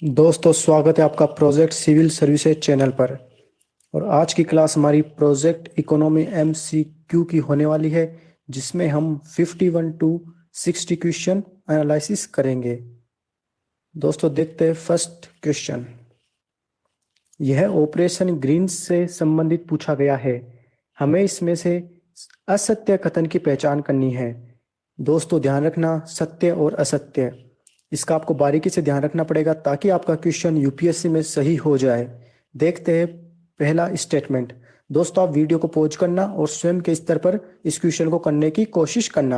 दोस्तों, स्वागत है आपका प्रोजेक्ट सिविल सर्विसेज चैनल पर। और आज की क्लास हमारी प्रोजेक्ट इकोनॉमी MCQ की होने वाली है, जिसमें हम 51 टू 60 क्वेश्चन एनालिसिस करेंगे। दोस्तों, देखते हैं फर्स्ट क्वेश्चन। यह ऑपरेशन ग्रीन से संबंधित पूछा गया है। हमें इसमें से असत्य कथन की पहचान करनी है। दोस्तों, ध्यान रखना, सत्य और असत्य, इसका आपको बारीकी से ध्यान रखना पड़ेगा ताकि आपका क्वेश्चन यूपीएससी में सही हो जाए। देखते हैं पहला स्टेटमेंट। दोस्तों, आप वीडियो को पॉज करना और स्वयं के स्तर पर इस क्वेश्चन को करने की कोशिश करना।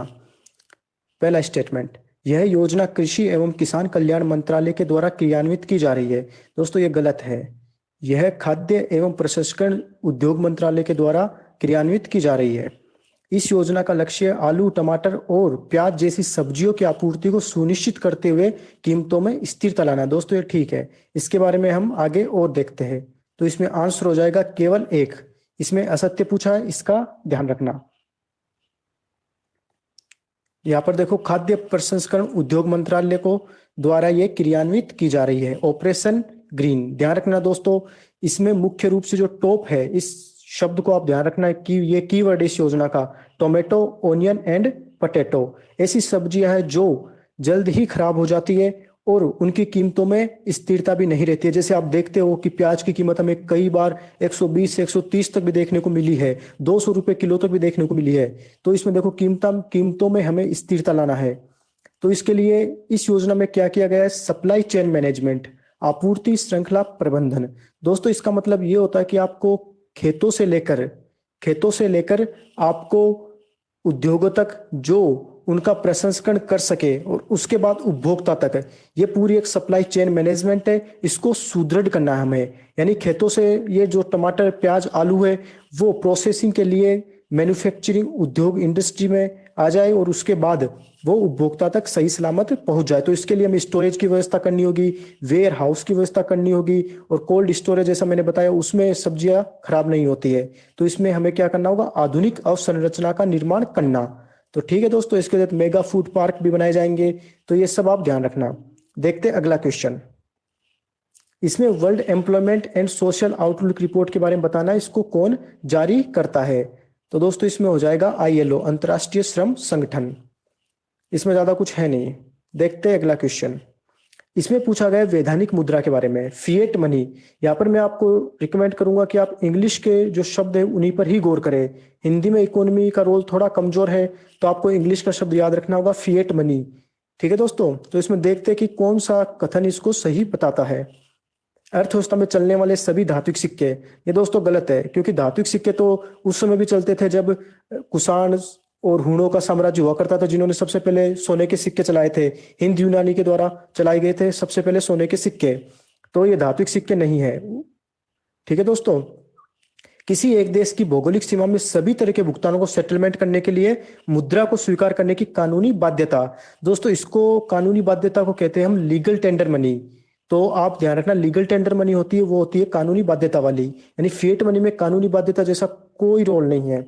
पहला स्टेटमेंट, यह योजना कृषि एवं किसान कल्याण मंत्रालय के द्वारा क्रियान्वित की जा रही है। दोस्तों, ये गलत है। यह खाद्य एवं प्रसंस्करण उद्योग मंत्रालय के द्वारा क्रियान्वित की जा रही है। इस योजना का लक्ष्य आलू, टमाटर और प्याज जैसी सब्जियों की आपूर्ति को सुनिश्चित करते हुए कीमतों में स्थिरता लाना। दोस्तों, ये ठीक है। इसके बारे में हम आगे और देखते हैं। तो इसमें आंसर हो जाएगा केवल एक। इसमें असत्य पूछा है, इसका ध्यान रखना। यहाँ पर देखो, खाद्य प्रसंस्करण उद्योग मंत्रालय को द्वारा ये क्रियान्वित की जा रही है, ऑपरेशन ग्रीन। ध्यान रखना दोस्तों, इसमें मुख्य रूप से जो टॉप है, इस शब्द को आप ध्यान रखना है कि ये कीवर्ड इस योजना का टोमेटो, ओनियन एंड पोटैटो। ऐसी सब्जियां हैं जो जल्द ही खराब हो जाती है और उनकी कीमतों में स्थिरता भी नहीं रहती है। जैसे आप देखते हो कि प्याज की कीमत हमें कई बार 120 से 130 तक भी देखने को मिली है, 200 रुपए किलो तक भी देखने को मिली है। तो इसमें देखो, कीमतों में हमें स्थिरता लाना है। तो इसके लिए इस योजना में क्या किया गया है? सप्लाई चेन मैनेजमेंट, आपूर्ति श्रृंखला प्रबंधन। दोस्तों, इसका मतलब ये होता है कि आपको खेतों से लेकर आपको उद्योगों तक जो उनका प्रसंस्करण कर सके और उसके बाद उपभोक्ता तक, ये पूरी एक सप्लाई चेन मैनेजमेंट है। इसको सुदृढ़ करना है हमें। यानी खेतों से ये जो टमाटर, प्याज, आलू है, वो प्रोसेसिंग के लिए मैन्युफैक्चरिंग उद्योग इंडस्ट्री में आ जाए और उसके बाद वो उपभोक्ता तक सही सलामत पहुंच जाए। तो इसके लिए हमें स्टोरेज की व्यवस्था करनी होगी, वेयर हाउस की व्यवस्था करनी होगी, और कोल्ड स्टोरेज जैसा मैंने बताया, उसमें सब्जियां खराब नहीं होती है। तो इसमें हमें क्या करना होगा? आधुनिक अवसंरचना का निर्माण करना। तो ठीक है दोस्तों, इसके तहत मेगा फूड पार्क भी बनाए जाएंगे। तो ये सब आप ध्यान रखना। देखते अगला क्वेश्चन। इसमें world employment and social outlook report के बारे में बताना है, इसको कौन जारी करता है? तो दोस्तों, इसमें हो जाएगा ILO, अंतर्राष्ट्रीय श्रम संगठन। इसमें ज्यादा कुछ है नहीं। देखते हैं अगला क्वेश्चन। इसमें पूछा गया वैधानिक मुद्रा के बारे में, फिएट मनी। यहाँ पर मैं आपको रिकमेंड करूंगा कि आप इंग्लिश के जो शब्द है उन्हीं पर ही गौर करें। हिंदी में इकोनॉमी का रोल थोड़ा कमजोर है, तो आपको इंग्लिश का शब्द याद रखना होगा, फिएट मनी। ठीक है दोस्तों, तो इसमें देखते हैं कि कौन सा कथन इसको सही बताता है। अर्थव्यवस्था में चलने वाले सभी धात्विक सिक्के, ये दोस्तों गलत है, क्योंकि धात्विक सिक्के तो उस समय भी चलते थे जब कुषाण और हूणों का साम्राज्य हुआ करता था, जिन्होंने सबसे पहले सोने के सिक्के चलाए थे। हिंद यूनानी के द्वारा चलाए गए थे सबसे पहले सोने के सिक्के। तो ये धात्विक सिक्के नहीं है। ठीक है दोस्तों, किसी एक देश की भौगोलिक सीमा में सभी तरह के भुगतानों को सेटलमेंट करने के लिए मुद्रा को स्वीकार करने की कानूनी बाध्यता। दोस्तों, इसको कानूनी बाध्यता को कहते हैं हम लीगल टेंडर मनी। तो आप ध्यान रखना, लीगल टेंडर मनी होती है, वो होती है कानूनी बाध्यता वाली। यानी फिएट मनी में कानूनी बाध्यता जैसा कोई रोल नहीं है।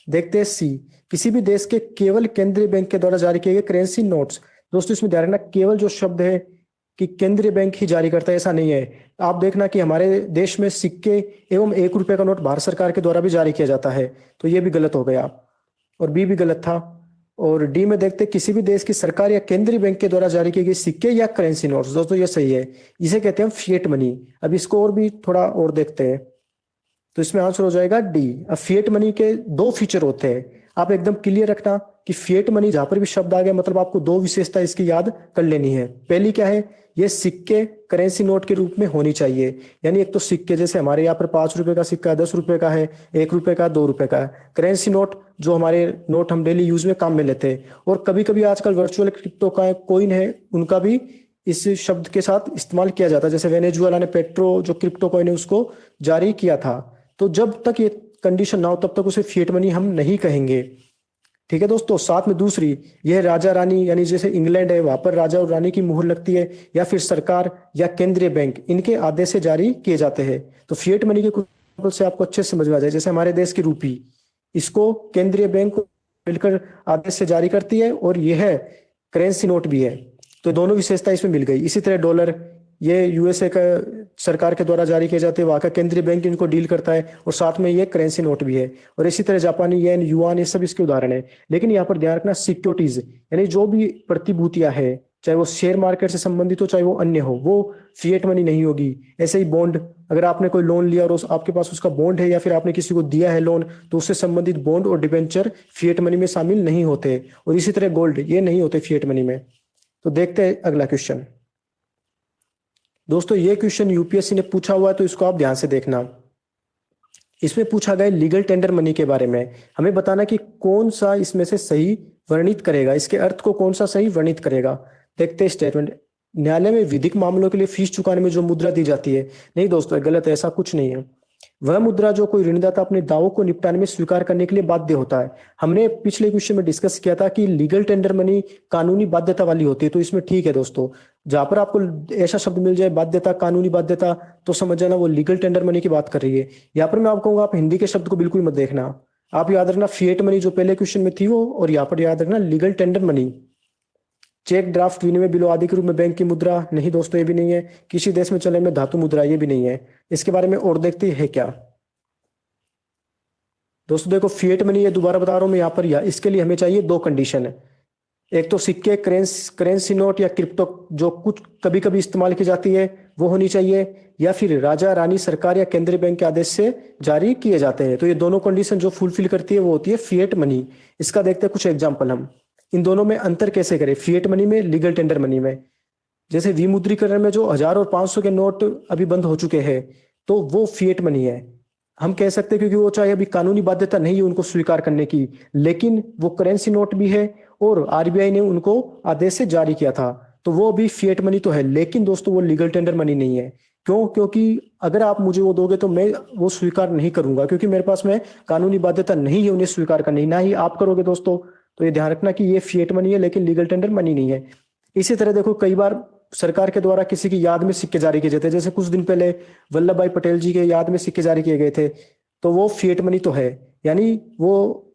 देखते हैं सी, किसी भी देश के केवल केंद्रीय बैंक के द्वारा जारी किए गए करेंसी नोट्स। दोस्तों, इसमें ध्यान रखना, केवल जो शब्द है कि केंद्रीय बैंक ही जारी करता है, ऐसा नहीं है। आप देखना कि हमारे देश में सिक्के एवं 1 रुपए का नोट भारत सरकार के द्वारा भी जारी किया जाता है। तो ये भी गलत हो गया, और बी भी गलत था। और डी में देखते, किसी भी देश की सरकार या केंद्रीय बैंक के द्वारा जारी किए गए सिक्के या करेंसी नोट्स। दोस्तों, ये सही है, इसे कहते हैं फिएट मनी। अब इसको और भी थोड़ा और देखते हैं, तो इसमें आंसर हो जाएगा डी। अब फिएट मनी के दो फीचर होते हैं, आप एकदम क्लियर रखना कि फिएट मनी जहां पर भी शब्द आ गया, मतलब आपको दो विशेषता इसकी याद कर लेनी है। पहली क्या है? ये सिक्के करेंसी नोट के रूप में होनी चाहिए। यानी एक तो सिक्के, जैसे हमारे यहाँ पर 5 रुपए का सिक्का, 10 रुपए का है, 1 रुपए का, 2 रुपए का। करेंसी नोट जो हमारे नोट हम डेली यूज में काम में लेते हैं, और कभी कभी आजकल वर्चुअल क्रिप्टो का कॉइन है, उनका भी इस शब्द के साथ इस्तेमाल किया जाता है। जैसे वेनेजुएला ने पेट्रो जो क्रिप्टो कॉइन है उसको जारी किया था। तो जब तक ये कंडीशन ना हो तब तक उसे फिएट मनी हम नहीं कहेंगे। ठीक है दोस्तों, साथ में दूसरी, यह राजा रानी, यानी जैसे इंग्लैंड है, वहां पर राजा और रानी की मुहर लगती है, या फिर सरकार या केंद्रीय बैंक, इनके आदेश से जारी किए जाते हैं। तो फिएट मनी के कुछ एग्जाम्पल से आपको अच्छे से समझ में आ जाए। जैसे हमारे देश की रूपी, इसको केंद्रीय बैंक मिलकर आदेश से जारी करती है, और यह करेंसी नोट भी है। तो दोनों विशेषता इसमें मिल गई। इसी तरह डॉलर, ये यूएसए का सरकार के द्वारा जारी किए जाते हैं, वहाँ का केंद्रीय बैंक इनको डील करता है, और साथ में ये करेंसी नोट भी है। और इसी तरह जापानी येन, युआन, ये सब इसके उदाहरण है। लेकिन यहाँ पर ध्यान रखना, सिक्योरिटीज यानी जो भी प्रतिभूतियां है, चाहे वो शेयर मार्केट से संबंधित हो चाहे वो अन्य हो, वो फिएट मनी नहीं होगी। ऐसे ही बॉन्ड, अगर आपने कोई लोन लिया और आपके पास उसका बॉन्ड है, या फिर आपने किसी को दिया है लोन, तो उससे संबंधित बॉन्ड और डिबेंचर फिएट मनी में शामिल नहीं होते। और इसी तरह गोल्ड, ये नहीं होते फिएट मनी में। तो देखते हैं अगला क्वेश्चन। दोस्तों ये क्वेश्चन यूपीएससी ने पूछा हुआ है, तो इसको आप ध्यान से देखना। इसमें पूछा गया लीगल टेंडर मनी के बारे में। हमें बताना कि कौन सा इसमें से सही वर्णित करेगा, इसके अर्थ को कौन सा सही वर्णित करेगा। देखते हैं स्टेटमेंट। न्यायालय में विधिक मामलों के लिए फीस चुकाने में जो मुद्रा दी जाती है, नहीं दोस्तों गलत है, ऐसा कुछ नहीं है। वह मुद्रा जो कोई ऋणदाता अपने दावों को निपटाने में स्वीकार करने के लिए बाध्य होता है। हमने पिछले क्वेश्चन में डिस्कस किया था कि लीगल टेंडर मनी कानूनी बाध्यता वाली होती है, तो इसमें ठीक है दोस्तों। जहां पर आपको ऐसा शब्द मिल जाए बाध्यता, कानूनी बाध्यता, तो समझ जाना वो लीगल टेंडर मनी की बात कर रही है। यहाँ पर मैं आपको कहूंगा, आप हिंदी के शब्द को बिल्कुल मत देखना, आप याद रखना फिएट मनी जो पहले क्वेश्चन में थी वो, और यहाँ पर याद रखना legal tender money. Cheque, draft, विनिमय बिलो आदि के रूप में बैंक की मुद्रा, नहीं दोस्तों ये भी नहीं है। किसी देश में चलन में धातु मुद्रा, ये भी नहीं है। इसके बारे में और देखते हैं क्या। दोस्तों देखो फिएट मनी, ये दोबारा बता रहा हूं मैं यहाँ पर, इसके लिए हमें चाहिए दो कंडीशन। एक तो सिक्के, करेंसी नोट या क्रिप्टो जो कुछ कभी कभी इस्तेमाल की जाती है, वो होनी चाहिए, या फिर राजा, रानी, सरकार या केंद्रीय बैंक के आदेश से जारी किए जाते हैं। तो ये दोनों कंडीशन जो फुलफिल करती है वो होती है फिएट मनी। इसका देखते हैं कुछ एग्जाम्पल हम। इन दोनों में अंतर कैसे करें, फिएट मनी में, लीगल टेंडर मनी में। जैसे विमुद्रीकरण में जो 1000 और 500 के नोट अभी बंद हो चुके हैं, तो वो फिएट मनी है, हम कह सकते हैं, क्योंकि वो चाहे अभी कानूनी बाध्यता नहीं है उनको स्वीकार करने की, लेकिन वो करेंसी नोट भी है और आरबीआई ने उनको आदेश से जारी किया था, तो वो भी फिएट मनी तो है। लेकिन दोस्तों वो लीगल टेंडर मनी नहीं है। क्यों? क्योंकि अगर आप मुझे वो दोगे तो मैं वो स्वीकार नहीं करूंगा, क्योंकि मेरे पास में कानूनी बाध्यता नहीं है उन्हें स्वीकार करने, ना ही आप करोगे दोस्तों। तो ये ध्यान रखना कि ये फिएट मनी है, लेकिन लीगल टेंडर मनी नहीं है। इसी तरह देखो, कई बार सरकार के द्वारा किसी की याद में सिक्के जारी किए जाते हैं, जैसे कुछ दिन पहले वल्लभ भाई पटेल जी के याद में सिक्के जारी किए गए थे, तो वो फिएट मनी तो है। यानी वो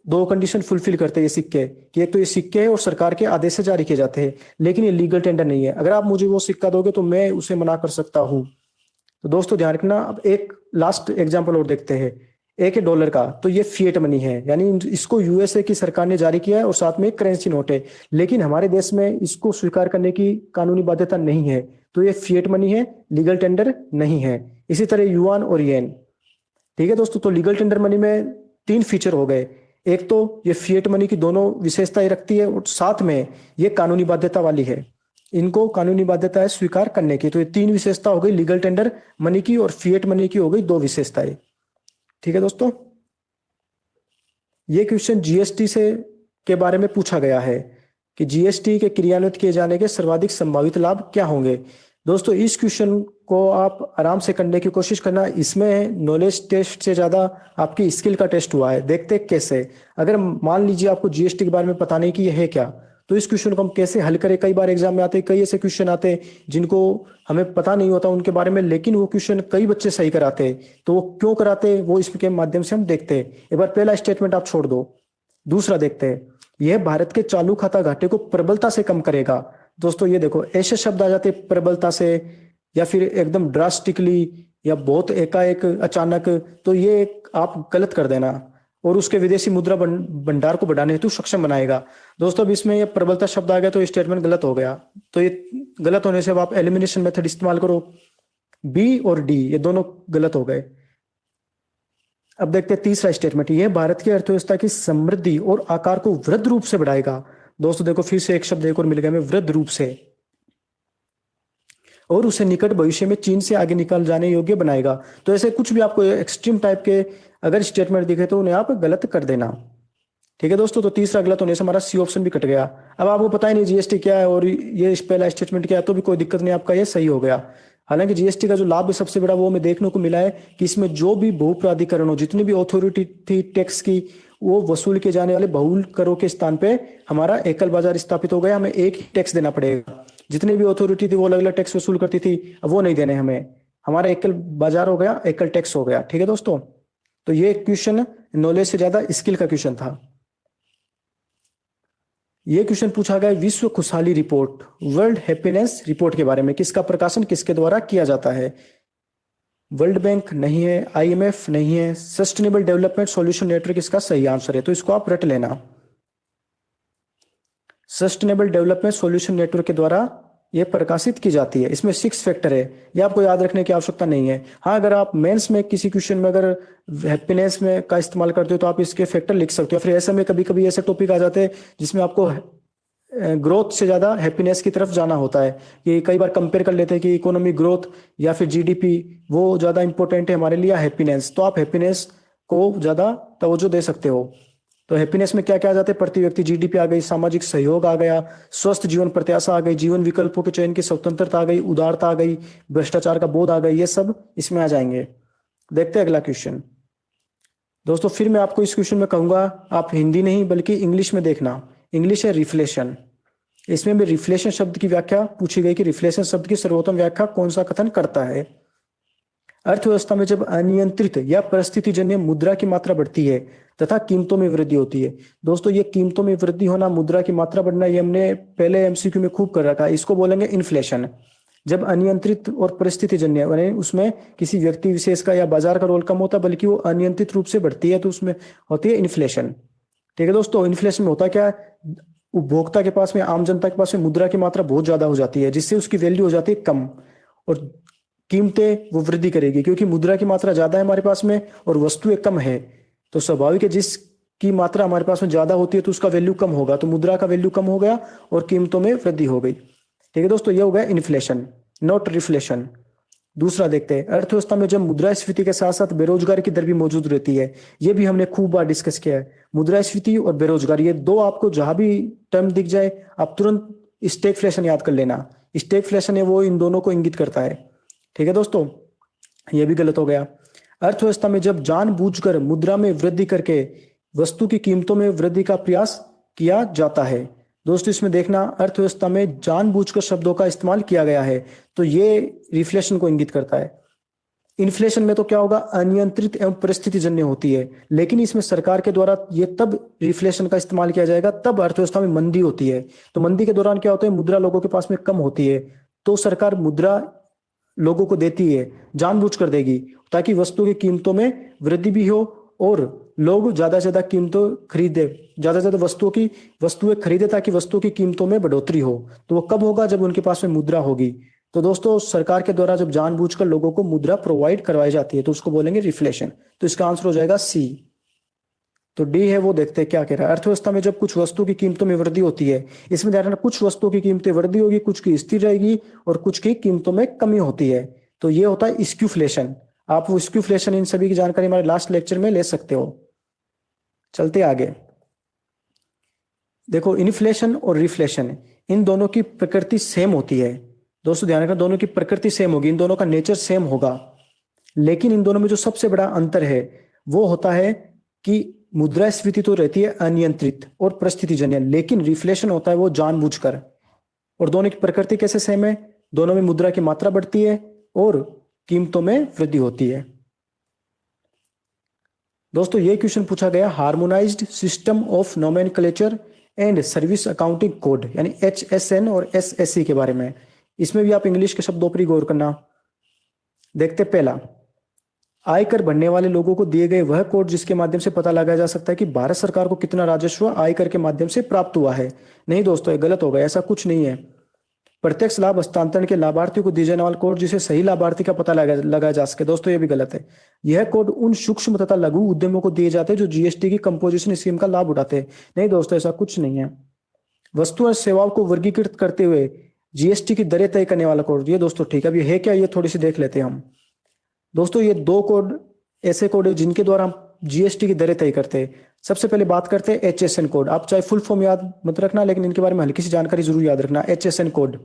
दो कंडीशन फुलफिल करते हैं ये सिक्के, कि एक तो ये सिक्के है और सरकार के आदेश से जारी किए जाते हैं, लेकिन ये लीगल टेंडर नहीं है। अगर आप मुझे वो सिक्का दोगे तो मैं उसे मना कर सकता हूं। तो दोस्तों ध्यान रखना। अब एक लास्ट एग्जांपल और देखते हैं। एक है डॉलर का, तो ये फिएट मनी है, यानी इसको यूएसए की सरकार ने जारी किया है और साथ में एक करेंसी नोट है, लेकिन हमारे देश में इसको स्वीकार करने की कानूनी बाध्यता नहीं है, तो ये फिएट मनी है, लीगल टेंडर नहीं है। इसी तरह युआन और येन। ठीक है दोस्तों, तो लीगल टेंडर मनी में तीन फीचर हो गए। एक तो ये फिएट मनी की दोनों विशेषताएं रखती है, और साथ में ये कानूनी बाध्यता वाली है, इनको कानूनी बाध्यता है स्वीकार करने की। तो ये तीन विशेषता हो गई लीगल टेंडर मनी की, और फिएट मनी की हो गई दो विशेषताएं। ठीक है दोस्तों, ये क्वेश्चन जीएसटी से के बारे में पूछा गया है कि जीएसटी के क्रियान्वित किए जाने के सर्वाधिक संभावित लाभ क्या होंगे। दोस्तों इस क्वेश्चन को आप आराम से करने की कोशिश करना। इसमें नॉलेज टेस्ट से ज्यादा आपकी स्किल का टेस्ट हुआ है। देखते हैं कैसे। अगर मान लीजिए आपको जीएसटी के बारे में पता नहीं कि यह है क्या, तो इस क्वेश्चन को हम कैसे हल करें। कई बार एग्जाम में आते हैं, कई ऐसे क्वेश्चन आते हैं जिनको हमें पता नहीं होता उनके बारे में, लेकिन वो क्वेश्चन कई बच्चे सही कराते हैं। तो वो क्यों कराते हैं वो इसके माध्यम से हम देखते हैं। एक बार पहला स्टेटमेंट आप छोड़ दो, दूसरा देखते हैं। यह भारत के चालू खाता घाटे को प्रबलता से कम करेगा। दोस्तों ये देखो, ऐसे शब्द आ जाते हैं प्रबलता से, या फिर एकदम ड्रास्टिकली, या बहुत एकाएक, अचानक, तो ये आप गलत कर देना। और उसके विदेशी मुद्रा भंडार को बढ़ाने हेतु सक्षम बनाएगा। दोस्तों अब इसमें ये प्रबलता शब्द आ गया, तो स्टेटमेंट गलत हो गया। तो ये गलत होने से अब आप एलिमिनेशन मेथड इस्तेमाल करो। बी और डी ये दोनों गलत हो गए। अब देखते हैं तीसरा स्टेटमेंट। यह भारत की अर्थव्यवस्था की समृद्धि और आकार को वृहद रूप से बढ़ाएगा। दोस्तों देखो, फिर से एक शब्द एक और मिल गया हमें, वृहद रूप से, और उसे निकट भविष्य में चीन से आगे निकल जाने योग्य बनाएगा। तो ऐसे कुछ भी आपको एक्सट्रीम टाइप के अगर स्टेटमेंट दिखे तो उन्हें आप गलत कर देना। ठीक है दोस्तों, तो तीसरा गलत होने से हमारा सी ऑप्शन भी कट गया। अब आपको पता ही नहीं जीएसटी क्या है और ये पहला स्टेटमेंट क्या है, तो भी कोई दिक्कत नहीं, आपका ये सही हो गया। हालांकि जीएसटी का जो लाभ है सबसे बड़ा वो हमें देखने को मिला है कि इसमें जो भी भू प्राधिकरण हो, जितनी भी अथॉरिटी थी टैक्स की, वो वसूल किए जाने वाले बहुल करों के स्थान पे हमारा एकल बाजार स्थापित हो गया। हमें एक ही टैक्स देना पड़ेगा। जितनी भी अथॉरिटी थी वो अलग अलग टैक्स वसूल करती थी, अब वो नहीं देने हमें, हमारा एकल बाजार हो गया, एकल टैक्स हो गया। ठीक है दोस्तों, तो ये क्वेश्चन नॉलेज से ज्यादा स्किल का क्वेश्चन था। ये क्वेश्चन पूछा गया विश्व खुशहाली रिपोर्ट, वर्ल्ड हैप्पीनेस रिपोर्ट के बारे में, किसका प्रकाशन किसके द्वारा किया जाता है? वर्ल्ड बैंक नहीं है, आईएमएफ नहीं है, सस्टेनेबल डेवलपमेंट सॉल्यूशन नेटवर्क इसका सही आंसर है, तो इसको आप रट लेना। सस्टेनेबल डेवलपमेंट सॉल्यूशन नेटवर्क के द्वारा ये प्रकाशित की जाती है। इसमें 6 फैक्टर है, ये आपको याद रखने की आवश्यकता नहीं है। हाँ, अगर आप मेंस में किसी क्वेश्चन में अगर हैप्पीनेस में का इस्तेमाल करते हो तो आप इसके फैक्टर लिख सकते हो। फिर ऐसे में कभी कभी ऐसे टॉपिक आ जाते हैं जिसमें आपको ग्रोथ से ज्यादा हैप्पीनेस की तरफ जाना होता है, कि कई बार कंपेयर कर लेते हैं कि इकोनॉमिक ग्रोथ या फिर जीडीपी वो ज्यादा इंपॉर्टेंट है हमारे लिए हैप्पीनेस, तो आप हैप्पीनेस को ज्यादा तवज्जो दे सकते हो। तो हैप्पीनेस में क्या क्या आ जाते हैं? प्रति व्यक्ति जीडीपी आ गई, सामाजिक सहयोग आ गया, स्वस्थ जीवन प्रत्याशा आ गई, जीवन विकल्पों के चयन की स्वतंत्रता आ गई, उदारता आ गई, भ्रष्टाचार का बोध आ गई, ये सब इसमें आ जाएंगे। देखते हैं अगला क्वेश्चन। दोस्तों फिर मैं आपको इस क्वेश्चन में कहूंगा आप हिंदी नहीं बल्कि इंग्लिश में देखना। इंग्लिश है रिफ्लेशन। इसमें भी रिफ्लेशन शब्द की व्याख्या पूछी गई कि रिफ्लेशन शब्द की सर्वोत्तम व्याख्या कौन सा कथन करता है? अर्थव्यवस्था में जब अनियंत्रित या परिस्थितिजन्य मुद्रा की मात्रा बढ़ती है तथा कीमतों में वृद्धि होती है। दोस्तों ये कीमतों में वृद्धि होना, मुद्रा की मात्रा बढ़ना, ये हमने पहले एमसीक्यू में खूब कर रखा है। इसको बोलेंगे इन्फ्लेशन। जब अनियंत्रित और परिस्थितिजन्य यानी उसमें किसी व्यक्ति विशेष का या बाजार का रोल कम होता बल्कि वो अनियंत्रित रूप से बढ़ती है तो उसमें होती है इन्फ्लेशन। ठीक है दोस्तों, इन्फ्लेशन में होता क्या है? उपभोक्ता के पास में, आम जनता के पास में मुद्रा की मात्रा बहुत ज्यादा हो जाती है जिससे उसकी वैल्यू हो जाती है कम, और कीमतें वो वृद्धि करेगी क्योंकि मुद्रा की मात्रा ज्यादा है हमारे पास में और वस्तुएं कम है। तो स्वाभाविक है जिसकी मात्रा हमारे पास में ज्यादा होती है तो उसका वैल्यू कम होगा, तो मुद्रा का वैल्यू कम हो गया और कीमतों में वृद्धि हो गई। ठीक है दोस्तों, ये हो गया इन्फ्लेशन, नॉट रिफ्लेशन। दूसरा देखते हैं, अर्थव्यवस्था में जब मुद्रास्फीति के साथ साथ बेरोजगारी की दर भी मौजूद रहती है। ये भी हमने खूब बार डिस्कस किया है। मुद्रास्फीति और बेरोजगारी, ये दो आपको जहां भी टर्म दिख जाए आप तुरंत स्टैगफ्लेशन याद कर लेना। स्टैगफ्लेशन है वो इन दोनों को इंगित करता है। ठीक है दोस्तों, ये भी गलत हो गया। अर्थव्यवस्था में जब जानबूझकर मुद्रा में वृद्धि करके वस्तु की कीमतों में वृद्धि का प्रयास किया जाता है। दोस्तों इसमें देखना, अर्थव्यवस्था में जानबूझकर शब्दों का इस्तेमाल किया गया है तो ये रिफ्लेशन को इंगित करता है। इन्फ्लेशन में तो क्या होगा? अनियंत्रित एवं परिस्थितिजन्य होती है, लेकिन इसमें सरकार के द्वारा ये तब रिफ्लेशन का इस्तेमाल किया जाएगा तब अर्थव्यवस्था में मंदी होती है। तो मंदी के दौरान क्या होता है? मुद्रा लोगों के पास में कम होती है तो सरकार मुद्रा लोगों को देती है, जानबूझकर देगी ताकि वस्तु की कीमतों में वृद्धि भी हो और लोग ज्यादा से ज्यादा कीमतों खरीदे, ज्यादा से ज्यादा वस्तुएं खरीदे ताकि वस्तुओं की कीमतों में बढ़ोतरी हो। तो वो कब होगा? जब उनके पास में मुद्रा होगी। तो दोस्तों सरकार के द्वारा जब जानबूझकर लोगों को मुद्रा प्रोवाइड करवाई जाती है तो उसको बोलेंगे रिफ्लेशन। तो इसका आंसर हो जाएगा सी। तो डी है वो, देखते हैं क्या कह रहा है। अर्थव्यवस्था में जब कुछ वस्तु की कीमतों में वृद्धि होती है, इसमें ध्यान रखना कुछ वस्तुओं की कीमतें वृद्धि होगी, कुछ की स्थिर रहेगी और कुछ की कीमतों में कमी होती है, तो ये होता है स्क्यूफ्लेशन। आप वो स्क्यूफ्लेशन इन सभी की जानकारी हमारे लास्ट लेक्चर में ले सकते हो। चलते आगे, देखो इन्फ्लेशन और रिफ्लेशन इन दोनों की प्रकृति सेम होती है। दोस्तों ध्यान रखना, दोनों की प्रकृति सेम होगी, इन दोनों का नेचर सेम होगा, लेकिन इन दोनों में जो सबसे बड़ा अंतर है वो होता है कि मुद्रास्फीति तो रहती है अनियंत्रित और परिस्थितिजन्य, लेकिन रिफ्लेशन होता है वो जानबूझकर। और दोनों की प्रकृति कैसे सेम है? दोनों में मुद्रा की मात्रा बढ़ती है और कीमतों में वृद्धि होती है। दोस्तों ये क्वेश्चन पूछा गया harmonised system of nomenclature and service accounting code यानी HSN और SSC के बारे में। इसमें भी आप इंग्लिश के शब्दों पर ही गौर करना। देखते पहला, आयकर भरने वाले लोगों को दिए गए वह कोड जिसके माध्यम से पता लगाया जा सकता है कि भारत सरकार को कितना राजस्व आयकर के माध्यम से प्राप्त हुआ है। नहीं दोस्तों, ये गलत होगा, ऐसा कुछ नहीं है। प्रत्यक्ष लाभ हस्तांतरण के लाभार्थियों को दिए जाने वाला कोड जिसे सही लाभार्थी का पता लगाया जा सके। दोस्तों ये भी गलत है। यह कोड उन सूक्ष्म तथा लघु उद्यमों को दिए जाते हैं जो जीएसटी की कंपोजिशन स्कीम का लाभ उठाते हैं। नहीं दोस्तों, ऐसा कुछ नहीं है। वस्तु और सेवाओं को वर्गीकृत करते हुए जीएसटी की दरें तय करने वाला कोड, ये दोस्तों ठीक है। अब ये है क्या, ये थोड़ी सी देख लेते हैं हम। दोस्तों ये दो कोड ऐसे कोड है जिनके द्वारा हम जीएसटी की दरें तय करते हैं। सबसे पहले बात करते हैं HSN कोड। आप चाहे फुल फॉर्म याद मत रखना, लेकिन इनके बारे में हल्की सी जानकारी जरूर याद रखना। HSN कोड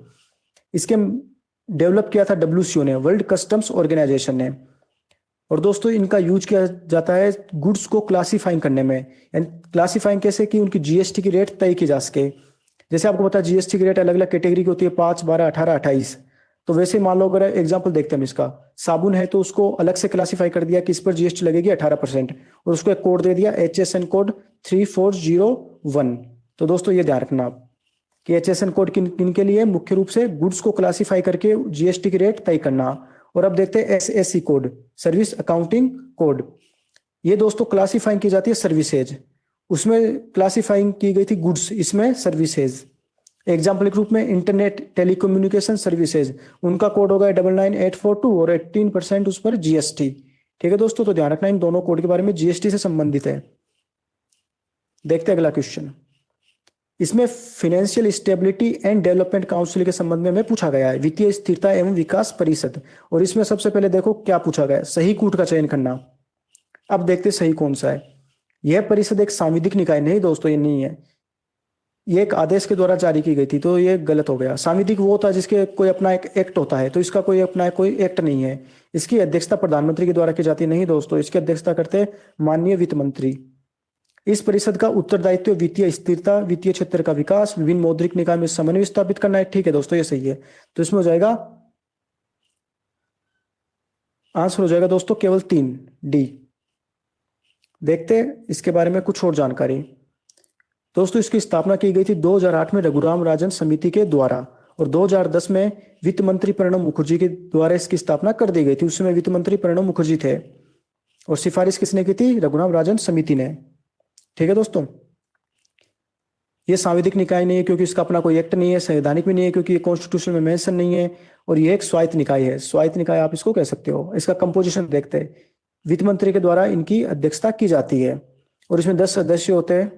इसके डेवलप किया था WCO ने, वर्ल्ड कस्टम्स ऑर्गेनाइजेशन ने। और दोस्तों इनका यूज किया जाता है गुड्स को क्लासीफाइंग करने में। यानी क्लासीफाइंग कैसे कि उनकी जीएसटी की रेट तय की जा सके। जैसे आपको पता है जीएसटी की रेट अलग अलग कैटेगरी की होती है, 5, 12, 18, 28। तो वैसे मान लो अगर एग्जांपल देखते हैं हम इसका, साबुन है तो उसको अलग से क्लासिफाई कर दिया कि इस पर जीएसटी लगेगी 18% और उसको एक कोड दे दिया HSN कोड 3401। तो दोस्तों ये ध्यान रखना आप कि HSN कोड किन किन के लिए, मुख्य रूप से गुड्स को क्लासिफाई करके GST की रेट तय करना। और अब देखते हैं SAC code, service accounting code. ये दोस्तों क्लासिफाइंग की जाती है सर्विसेज, उसमें क्लासिफाइंग की गई थी गुड्स, इसमें सर्विसेज। एग्जाम्पल के रूप में इंटरनेट टेलीकम्युनिकेशन सर्विसेज, उनका कोड होगा 99842 और 18% उस पर GST। ठीक है दोस्तों, तो ध्यान रखना इन दोनों कोड के बारे में, GST से संबंधित है। देखते हैं अगला क्वेश्चन। इसमें financial stability and development council के संबंध में हमें पूछा गया है, वित्तीय स्थिरता एवं विकास परिषद। और इसमें सबसे पहले देखो क्या पूछा गया है, सही कूट का चयन करना। अब देखते हैं सही कौन सा है। यह परिषद एक सांविधिक निकाय नहीं दोस्तों, ये नहीं है, ये एक आदेश के द्वारा जारी की गई थी, तो ये गलत हो गया। सांविधिक वो होता है जिसके कोई अपना एक एक्ट होता है, तो इसका कोई अपना कोई एक्ट नहीं है। इसकी अध्यक्षता प्रधानमंत्री के द्वारा की जाती नहीं दोस्तों, इसकी अध्यक्षता करते माननीय वित्त मंत्री। इस परिषद का उत्तरदायित्व वित्तीय स्थिरता, वित्तीय क्षेत्र का विकास, विभिन्न मौद्रिक निकाय में समन्वय स्थापित करना है। ठीक है दोस्तों, ये सही है। तो इसमें हो जाएगा, आंसर हो जाएगा दोस्तों केवल 3 डी। देखते हैं इसके बारे में कुछ और जानकारी। दोस्तों इसकी स्थापना की गई थी 2008 में रघुराम राजन समिति के द्वारा, और 2010 में वित्त मंत्री प्रणब मुखर्जी के द्वारा इसकी स्थापना कर दी गई थी। उस समय वित्त मंत्री प्रणब मुखर्जी थे, और सिफारिश किसने की थी, रघुराम राजन समिति ने। ठीक है दोस्तों, ये सांविधिक निकाय नहीं है क्योंकि इसका अपना कोई एक्ट नहीं है, संवैधानिक भी नहीं है क्योंकि ये कॉन्स्टिट्यूशन में मेंशन नहीं है, और ये एक स्वायत्त निकाय है, स्वायत्त निकाय आप इसको कह सकते हो। इसका कंपोजिशन देखते हैं, वित्त मंत्री के द्वारा इनकी अध्यक्षता की जाती है, और इसमें 10 सदस्य होते हैं,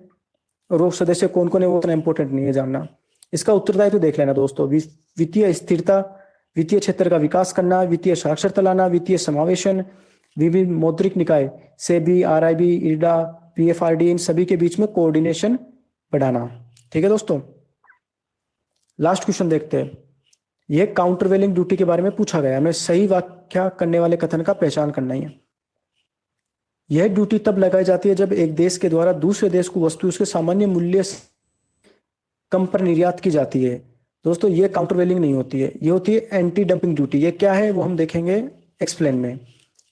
और वो सदस्य कौन कौन है वो उतना इंपॉर्टेंट नहीं है जानना। इसका उत्तरदायित्व देख लेना दोस्तों, वित्तीय स्थिरता, वित्तीय क्षेत्र का विकास करना, वित्तीय साक्षरता लाना, वित्तीय समावेशन, विभिन्न मौद्रिक निकाय सेबी, RIB, IRDA, PFRD, इन सभी के बीच में कोऑर्डिनेशन बढ़ाना। ठीक है दोस्तों, लास्ट क्वेश्चन देखते हैं। यह काउंटरवेलिंग ड्यूटी के बारे में पूछा गया, हमें सही व्याख्या करने वाले कथन का पहचान करना ही है। यह ड्यूटी तब लगाई जाती है जब एक देश के द्वारा दूसरे देश को वस्तु उसके सामान्य मूल्य से कम पर निर्यात की जाती है। दोस्तों ये काउंटरवेलिंग नहीं होती है, ये होती है एंटी डंपिंग ड्यूटी। ये क्या है वो हम देखेंगे एक्सप्लेन में।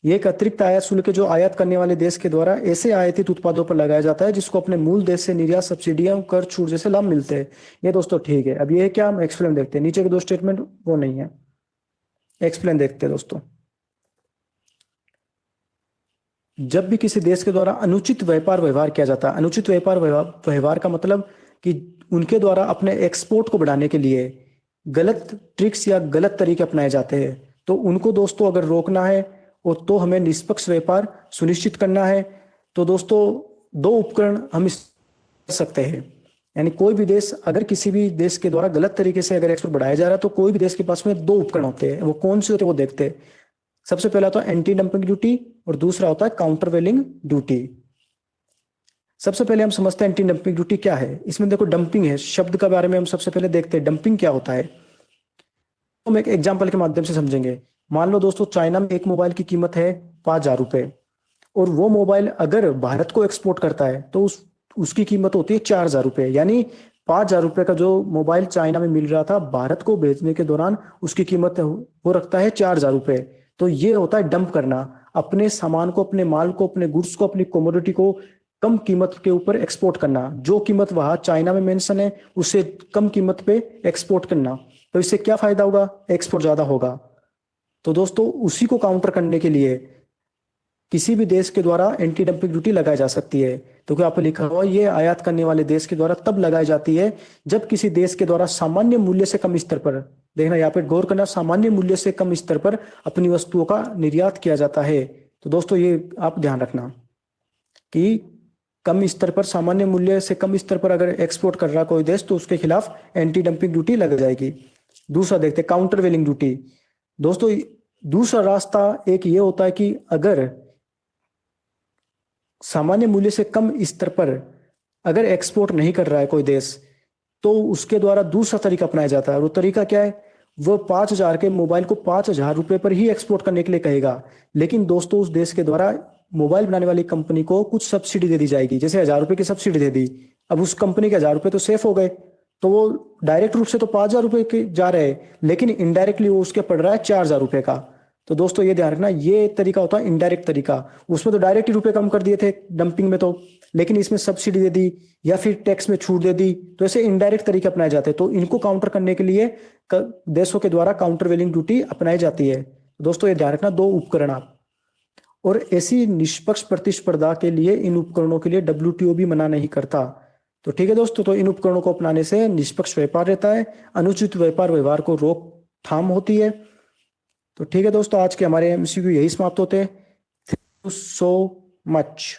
ये एक अतिरिक्त आयात शुल्क जो आयात करने वाले देश के द्वारा ऐसे आयातित उत्पादों पर लगाया जाता है जिसको अपने मूल देश से निर्यात, सब्सिडियां, कर, छूट जैसे लाभ मिलते हैं। ये दोस्तों ठीक है। अब ये क्या, हम एक्सप्लेन देखते हैं। नीचे के 2 स्टेटमेंट वो नहीं है, एक्सप्लेन देखते हैं दोस्तों। जब भी किसी देश के द्वारा अनुचित व्यापार व्यवहार किया जाता है, अनुचित व्यापार व्यवहार का मतलब कि उनके द्वारा अपने एक्सपोर्ट को बढ़ाने के लिए गलत ट्रिक्स या गलत तरीके अपनाए जाते हैं, तो उनको दोस्तों अगर रोकना है और तो हमें निष्पक्ष व्यापार सुनिश्चित करना है। तो दोस्तों 2 उपकरण हम इस कर सकते हैं, यानी कोई भी देश अगर किसी भी देश के द्वारा गलत तरीके से अगर एक्सपोर्ट बढ़ाया जा रहा है तो कोई भी देश के पास में 2 उपकरण होते हैं। वो कौन से होते हैं वो देखते हैं। सबसे पहला तो एंटी डंपिंग ड्यूटी और दूसरा होता है काउंटरवेलिंग ड्यूटी। सबसे पहले हम समझते हैं एंटी डंपिंग ड्यूटी क्या है। इसमें देखो डंपिंग है शब्द के बारे में हम सबसे पहले देखते हैं, डंपिंग क्या होता है। तो हम एक एग्जाम्पल के माध्यम से समझेंगे। मान लो दोस्तों चाइना में एक मोबाइल की कीमत है 5,000 रुपए, और वो मोबाइल अगर भारत को एक्सपोर्ट करता है तो उसकी कीमत होती है 4,000 रुपए। यानी 5,000 रुपए का जो मोबाइल चाइना में मिल रहा था, भारत को भेजने के दौरान उसकी कीमत वो रखता है 4,000 रुपए। तो ये होता है डंप करना, अपने सामान को, अपने माल को, अपने गुड्स को, अपनी कमोडिटी को कम कीमत के ऊपर एक्सपोर्ट करना। जो कीमत वहां चाइना में मेंशन है उससे कम कीमत पे एक्सपोर्ट करना। तो इससे क्या फायदा होगा, एक्सपोर्ट ज्यादा होगा। तो दोस्तों उसी को काउंटर करने के लिए किसी भी देश के द्वारा एंटी डंपिंग ड्यूटी लगाई जा सकती है। तो क्या आप लिखा हुआ, ये आयात करने वाले देश के द्वारा तब लगाई जाती है जब किसी देश के द्वारा सामान्य मूल्य से कम स्तर पर, देखना यहाँ पे गौर करना, सामान्य मूल्य से कम स्तर पर अपनी वस्तुओं का निर्यात किया जाता है। तो दोस्तों ये आप ध्यान रखना कि कम स्तर पर, सामान्य मूल्य से कम स्तर पर अगर एक्सपोर्ट कर रहा कोई देश तो उसके खिलाफ एंटी डंपिंग ड्यूटी लग जाएगी। दूसरा देखते काउंटर वेलिंग ड्यूटी। दोस्तों दूसरा रास्ता एक ये होता है कि अगर सामान्य मूल्य से कम स्तर पर अगर एक्सपोर्ट नहीं कर रहा है कोई देश, तो उसके द्वारा दूसरा तरीका अपनाया जाता है। और वो तरीका क्या है, वो 5,000 के मोबाइल को 5,000 रुपए पर ही एक्सपोर्ट करने के लिए कहेगा। लेकिन दोस्तों उस देश के द्वारा मोबाइल बनाने वाली कंपनी को कुछ सब्सिडी दे दी जाएगी, जैसे 1,000 रुपए की सब्सिडी दे दी। अब उस कंपनी के 1,000 रुपए तो सेफ हो गए, तो वो डायरेक्ट रूप से तो 5,000 रुपए के जा रहे हैं, लेकिन इनडायरेक्टली वो उसके पड़ रहा है 4,000 रुपए का। तो दोस्तों ये ध्यान रखना, ये तरीका होता है इनडायरेक्ट तरीका। उसमें तो डायरेक्ट ही रुपए कम कर दिए थे डंपिंग में, तो लेकिन इसमें सब्सिडी दे दी या फिर टैक्स में छूट दे दी, तो ऐसे इनडायरेक्ट तरीके अपनाए जाते हैं। तो इनको काउंटर करने के लिए देशों के द्वारा काउंटर वेलिंग ड्यूटी अपनाई जाती है। दोस्तों ये ध्यान रखना, दो उपकरण आप, और ऐसी निष्पक्ष प्रतिस्पर्धा के लिए इन उपकरणों के लिए डब्ल्यूटीओ भी मना नहीं करता। तो ठीक है दोस्तों, तो इन उपकरणों को अपनाने से निष्पक्ष व्यापार रहता है, अनुचित व्यापार व्यवहार को रोकथाम होती है। तो ठीक है दोस्तों, आज के हमारे एमसीक्यू यही समाप्त होते हैं। Thank you so much.